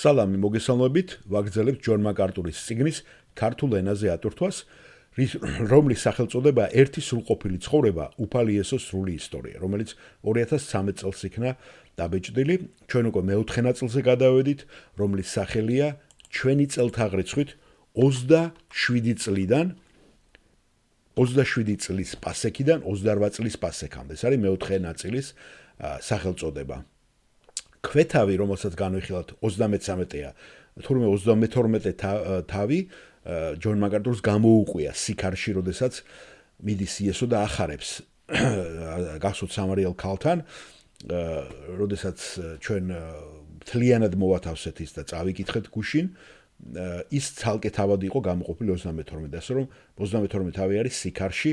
სალამი მოგესალმებით, ვაგრძელებთ ჯონ მაკარტურის წიგნის ქართულ ენაზე ატვირთვას, რომლის სახელწოდება ერთი სრულყოფილი ცხოვრება, უფალი იესოს სრული ისტორია, რომელიც 2013 წელს იქნა დაბეჭდილი. ჩვენ უკვე მეოთხე ნაწილზე გადავედით, რომლის სახელია ჩვენი წელთაღრიცხვით 27 წლიდან 27 წლის პასექიდან 28 წლის პასექამდე. ეს არის მეოთხე ნაწილის სახელწოდება. ქვეთავი, რომელსაც განვიხილავთ 33-ია, თურმე 32 თავი ჯონ მაკარტურს გამოუყვია სიქარში, როდესაც მიდის იესო და ახარებს გახსოვთ სამარიელ ქალთან, როდესაც ჩვენ მთლიანად მოვათავსეთ ის და წავიკითხეთ გუშინ, ის ცალკე თავად იყო გამოყოფილი 32, ასე რომ 32 თავი არის სიქარში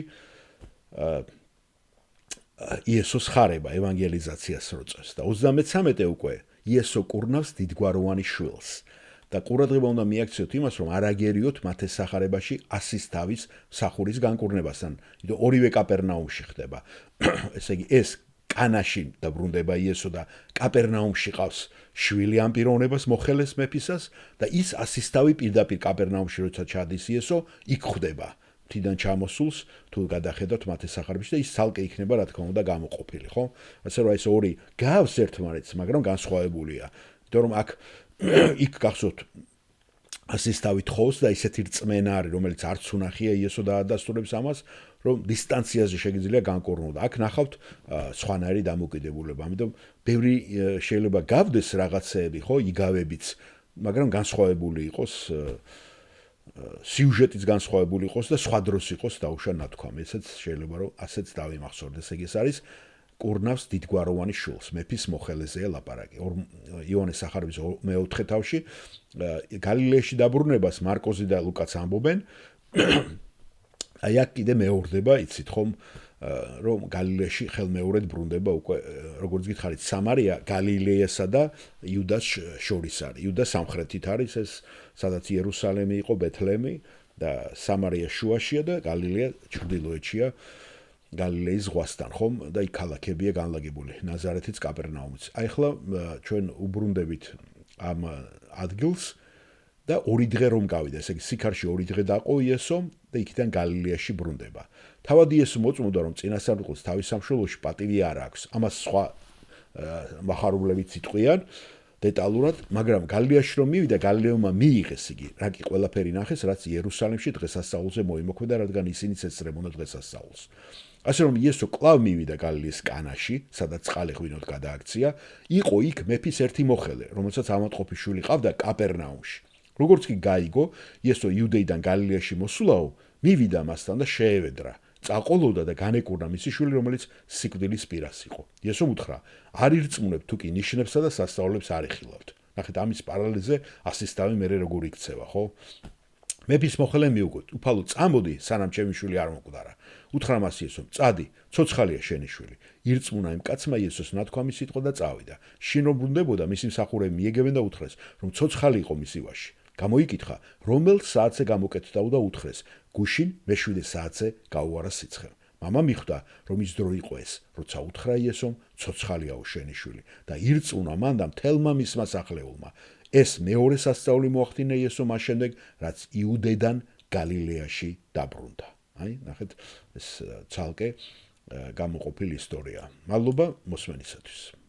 იესოს ხარება, ევანგელიზაციას როწევს და 33 უკვე იესო კურნავს დიდგვაროვანი შვილს და ყურადღება უნდა მიაქციოთ იმას, რომ არ აგერიოთ მათ ეს სახარებაში 100 თავის მსახურის განკურნებასთან, იმიტომ ორივე კაპერნაუმში ხდება. ესე იგი ეს კანაში დაბრუნდება იესო და კაპერნაუმში ყავს შვილი ამ პიროვნებას მოხელეს მეფისას და ის 100 თავი პირდაპირ კაპერნაუმში როცა ჩადის იესო, იქ ხვდება. თიდან ჩამოსულს თუ გადახედავთ მათ ეს სახარებაში და ის ცალკე იქნება რა თქმა უნდა გამოყოფილი, ხო? ასე რომ ეს ორი გავს ერთმანეთს, მაგრამ განსხვავებულია. იმიტომ რომ აქ იქ გახსოვთ 100 თავი თხოვს და ისეთი რწმენა არის, რომელიც არც უნახია იესო დაადასტურებს ამას, რომ დისტანციაზე შეგიძლია განკურნო და აქ ნახავთ სხვანაირი დამოკიდებულება. ამიტომ ბევრი შეიძლება გავდეს რაღაცეები, ხო, იგავებიც, მაგრამ განსხვავებული იყოს სიუჟეტიც განსხვავებული იყოს და სხვა დროს იყოს დაუშვა ნათქვამი. ესეც შეიძლება რომ ასეც დავიმახსოვრდეს. ეს არის კურნავს დიდგვაროვანი შვილს, მეფის მოხელეზეა ლაპარაკი. იოანეს სახარების მეოთხე თავში გალილეაში დაბრუნებას მარკოზი და ლუკაც ამბობენ. აი აქ კიდე მეორდება, იცით ხომ, რომ გალილეაში ხელმეორედ ბრუნდება უკვე, როგორც გითხარით, სამარია გალილეასა და იუდას შორის არის. იუდა სამხრეთით არის ეს, სადაც იერუსალემი იყო, ბეთლემი და სამარია შუაშია და გალილეა ჩრდილოეთშია, გალილეის ზღვასთან, ხომ? და იქ ქალაქებია განლაგებული, ნაზარეთიც, კაპერნაუმიც. აი ახლა ჩვენ უბრუნდებით ამ ადგილს და ორი დღე რომ გავიდა, ესე იგი სიქარში ორი დღე დაყო იესო და იქიდან გალილეაში ბრუნდება. თავად იესო მოწმობდა, რომ წინასწარმეტყველს თავის სამშობლოში პატივი არ აქვს. ამას სხვა მახარებლებიც იტყვიან დეტალურად, მაგრამ გალილეაში რომ მივიდა, გალილეელმა მიიღეს იგი, რა კი ყველაფერი ნახეს, რაც იერუსალიმში დღესასწაულზე მოიმოქმედა, რადგან ისინიც ეცრებოდა დღესასწაულს. ასე რომ იესო კვლავ მივიდა გალილეის კანაში, სადაც წყალი ღვინოთ გადააქცია, იყო იქ მეფის ერთი მოხელე, რომელსაც ავადმყოფის შვილი ყავდა კაპერნაუმში. როგორც კი გაიგო, იესო იუდეიდან გალილეაში მოსულაო, მივიდა მასთან და შეევედრა. წაყოლოდა და განეკურნა მისი შვილი, რომელიც სიკვდილის პირას იყო. იესომ უთხრა: არ ირწმუნებთ თუ კი ნიშნებსა და სასწაულებს არ იხილავთ. ნახეთ, ამის პარალელზე 100 თავი მერე როგორ იქცევა, ხო? მეფის მოხელე მიუგოთ, უფალო წამოდი, სანამ ჩემი შვილი არ მოკვდარა. უთხრა მას იესომ: წადი, ცოცხალია შენი შვილი. ირწმუნა იმ კაცმა იესოს ნათქვამი სიტყვა და წავიდა. შინ რომ ბრუნდებოდა, მისი მსახურები მიეგებენ და უთხრეს, რომ ცოცხალი იყო მისი ვაჟი. გამოიკითხა, რომელ საათზე გამოკეთდა და უთხრეს: გუშინ მე-7 საათზე გაუარა სიცხემ. მამა მიხვდა, რომ ის დრო იყო ეს, როცა უთხრა იესომ: ცოცხალიაო შენი შვილი და ირწმუნა მან და მთელმა მისმა სახლეულმა. ეს მეორე სასწაული მოახდინა იესომ მას შემდეგ, რაც იუდედან გალილეაში დაბრუნდა. აი, ნახეთ, ეს ცალკე გამოყოფილი ისტორია. მადლობა მოსმენისათვის.